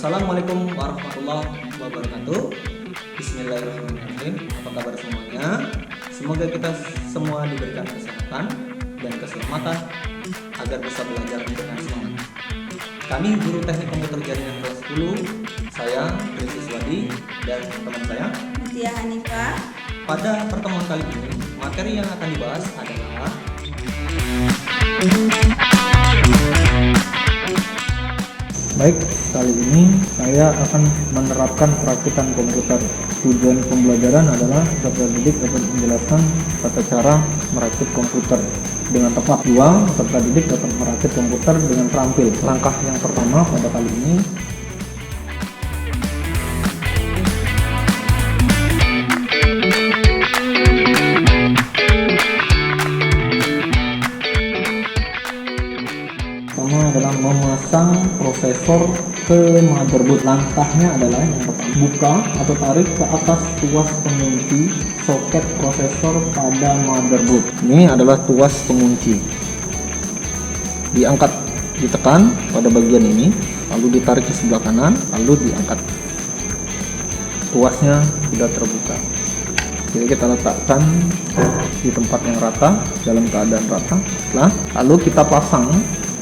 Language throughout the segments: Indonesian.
Assalamualaikum warahmatullahi wabarakatuh. Bismillahirrahmanirrahim. Apa kabar semuanya? Semoga kita semua diberikan kesehatan dan keselamatan agar bisa belajar dengan semangat. Kami guru teknik komputer jaringan kelas 10, saya Rizky Swadi dan teman saya Mutia Hanifah. Pada pertemuan kali ini, materi yang akan dibahas adalah Baik, kali ini saya akan menerapkan perakitan komputer. Tujuan pembelajaran adalah peserta didik dapat menjelaskan tata cara merakit komputer dengan tepat. Dua, peserta didik dapat merakit komputer dengan terampil. Langkah yang pertama pada kali ini, adalah memasang prosesor ke motherboard. Langkahnya adalah yang pertama, buka atau tarik ke atas tuas pengunci soket prosesor pada motherboard. Ini adalah tuas pengunci. Diangkat, ditekan pada bagian ini, lalu ditarik ke sebelah kanan, lalu diangkat. Tuasnya sudah terbuka. Jadi kita letakkan di tempat yang rata, dalam keadaan rata. Lalu kita pasang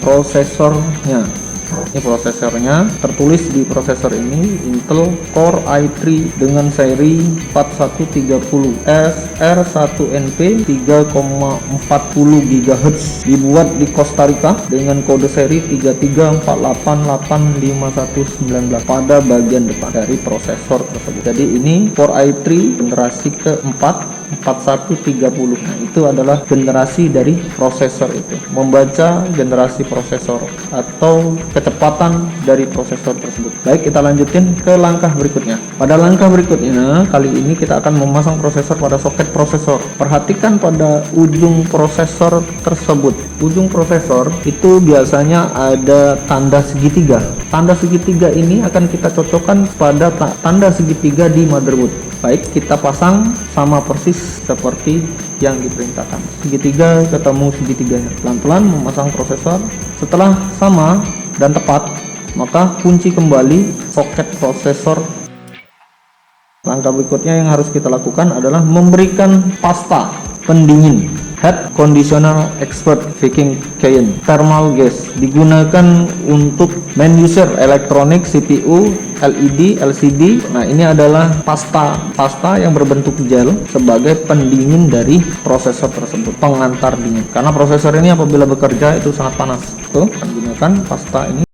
prosesornya. Ini prosesornya, tertulis di prosesor ini Intel Core i3 dengan seri 4130 SR1NP 3,40 GHz, dibuat di Costa Rica dengan kode seri 33488519 pada bagian depan dari prosesor tersebut. Jadi ini Core i3 generasi keempat 4130. Nah, itu adalah generasi dari prosesor itu. Membaca generasi prosesor atau kecepatan dari prosesor tersebut. Baik, kita lanjutin ke langkah berikutnya. Pada langkah berikutnya, kali ini kita akan memasang prosesor pada soket prosesor. Perhatikan pada ujung prosesor tersebut. Ujung prosesor itu biasanya ada tanda segitiga. Tanda segitiga ini akan kita cocokkan pada tanda segitiga di motherboard. Baik, kita pasang sama persis seperti yang diperintahkan. Segitiga ketemu segitiganya. Pelan-pelan memasang prosesor. Setelah sama dan tepat, maka kunci kembali soket prosesor. Langkah berikutnya yang harus kita lakukan adalah memberikan pasta pendingin head conditioner expert Viking Cayenne thermal gas, digunakan untuk main user elektronik, CPU, LED, LCD. Nah, ini adalah pasta yang berbentuk gel sebagai pendingin dari prosesor tersebut, pengantar dingin. Karena prosesor ini apabila bekerja itu sangat panas. Tuh, gunakan pasta ini.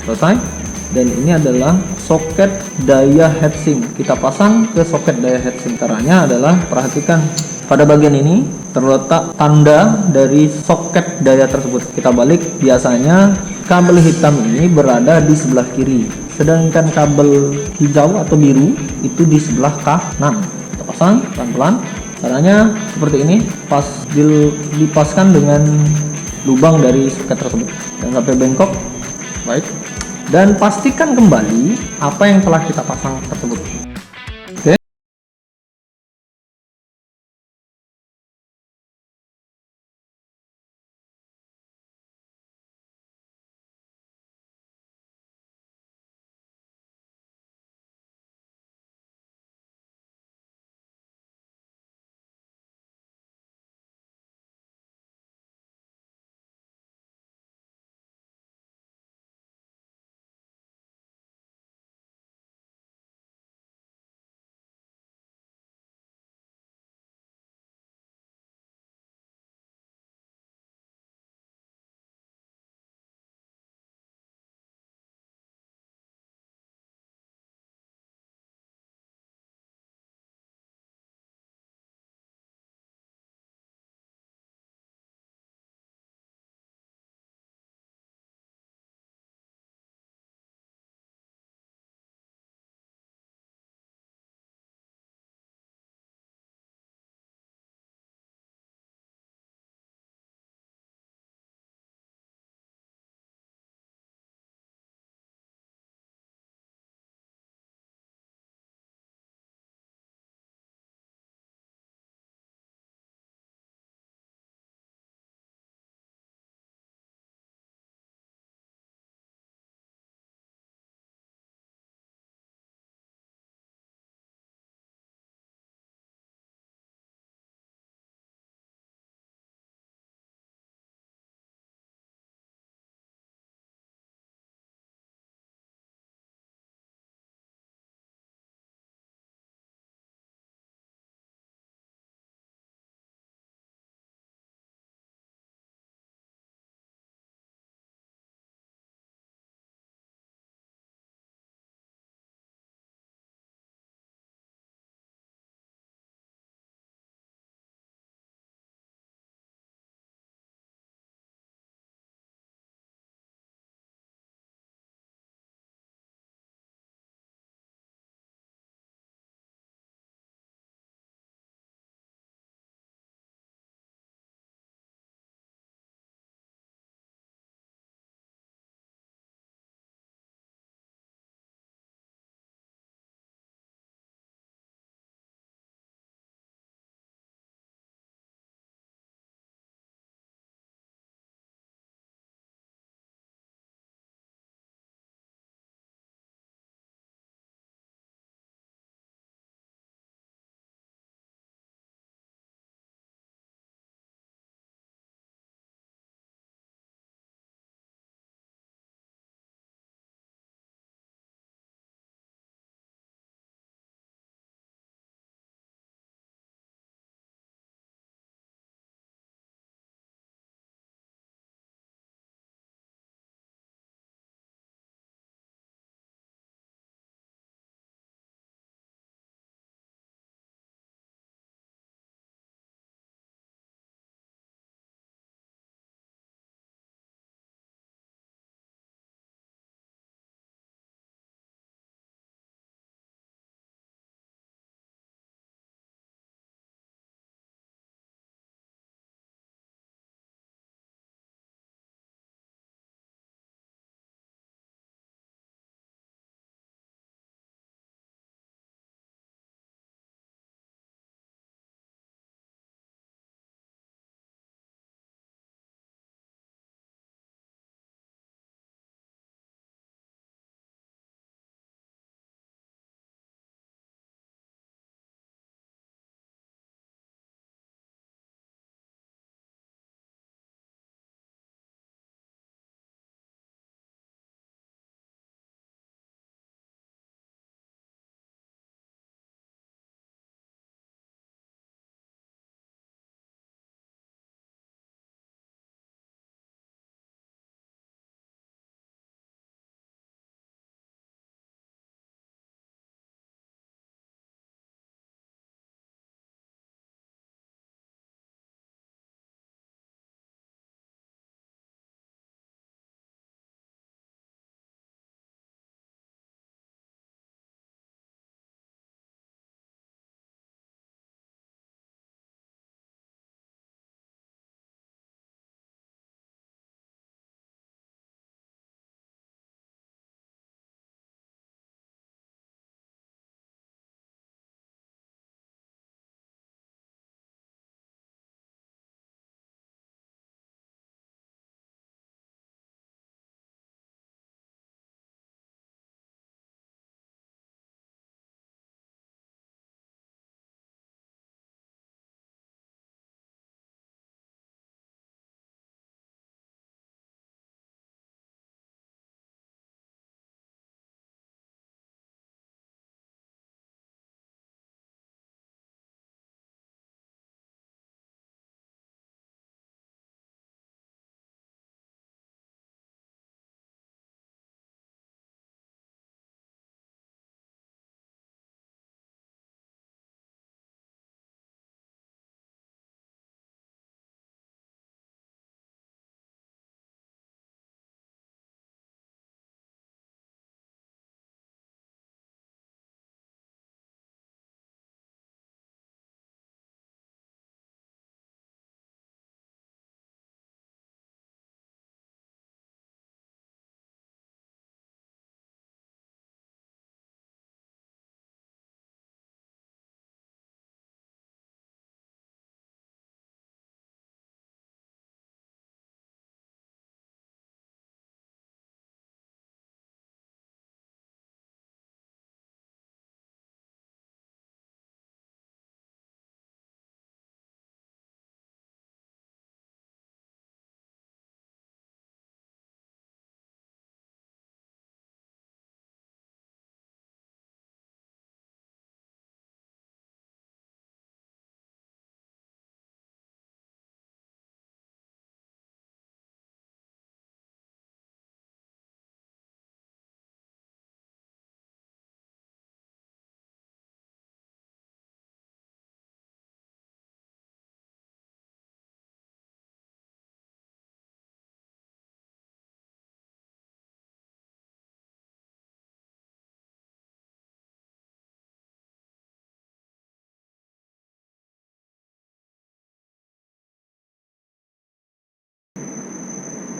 Selesai. Dan ini adalah soket daya heatsink. Kita pasang ke soket daya heatsink. Caranya adalah perhatikan pada bagian ini terletak tanda dari soket daya tersebut. Kita balik, biasanya kabel hitam ini berada di sebelah kiri, sedangkan kabel hijau atau biru itu di sebelah kanan. Kita pasang pelan-pelan. Caranya seperti ini, dipaskan dengan lubang dari soket tersebut. Jangan sampai bengkok. Baik. Dan pastikan kembali apa yang telah kita pasang tersebut.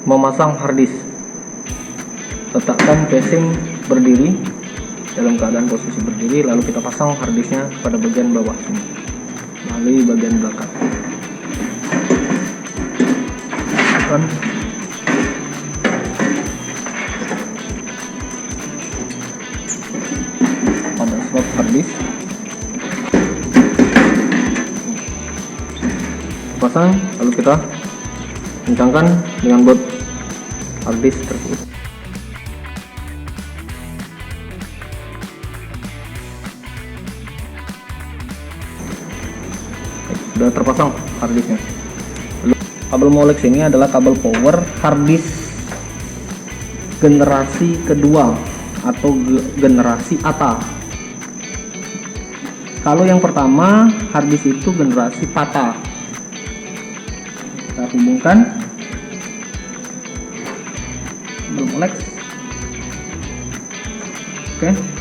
memasang harddisk. Letakkan casing berdiri dalam keadaan posisi berdiri, lalu kita pasang harddisknya pada bagian bawah sini melalui bagian belakang. Pada slot harddisk pasang, lalu kita kencangkan dengan baut harddisk tersebut. Sudah terpasang harddisknya. Kabel Molex ini adalah kabel power harddisk generasi kedua atau generasi ATA. Kalau yang pertama harddisk itu generasi PATA. Kita hubungkan kabel Molex. Oke.